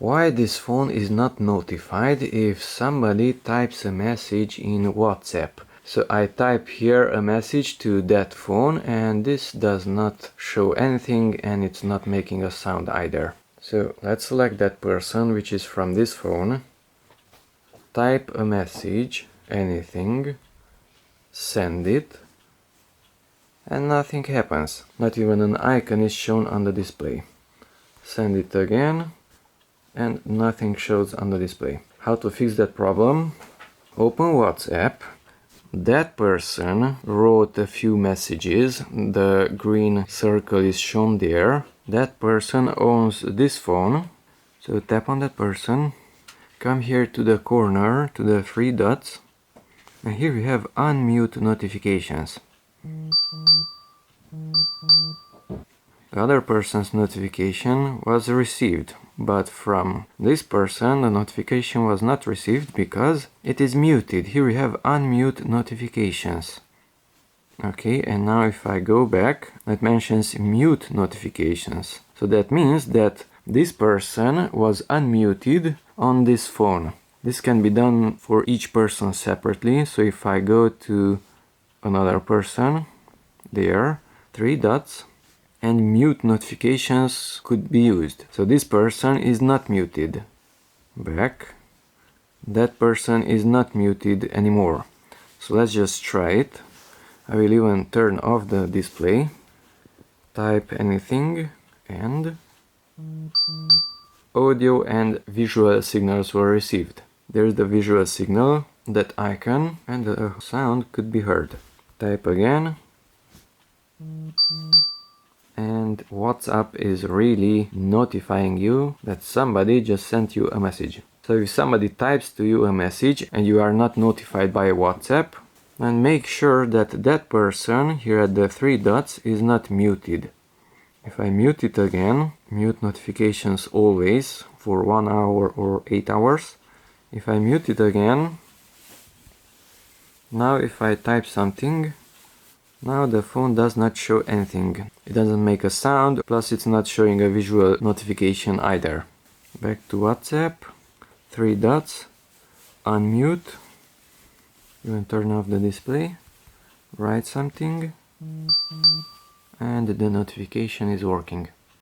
Why this phone is not notified if somebody types a message in WhatsApp? So I type here a message to that phone and this does not show anything and it's not making a sound either. So let's select that person which is from this phone. Type a message, anything, send it, and nothing happens. Not even an icon is shown on the display. Send it again and nothing shows on the display. How to fix that problem? Open WhatsApp. That person wrote a few messages. The green circle is shown there. That person owns this phone. So tap on that person. Come here to the corner, to the three dots. And here we have unmute notifications. The other person's notification was received, but from this person the notification was not received because it is muted. Here we have unmute notifications. Okay, and now if I go back, it mentions mute notifications. So that means that this person was unmuted on this phone. This can be done for each person separately. So if I go to another person, there, three dots, and mute notifications could be used. So this person is not muted. Back. That person is not muted anymore. So let's just try it. I will even turn off the display. Type anything and audio and visual signals were received. There's the visual signal, that icon, and the sound could be heard. Type again. And WhatsApp is really notifying you that somebody just sent you a message. So if somebody types to you a message and you are not notified by WhatsApp, then make sure that that person here at the three dots is not muted. If I mute it again, mute notifications always for 1 hour or 8 hours. If I mute it again, now if I type something, now the phone does not show anything. It doesn't make a sound, plus it's not showing a visual notification either. Back to WhatsApp, three dots, unmute, even turn off the display, write something, and the notification is working.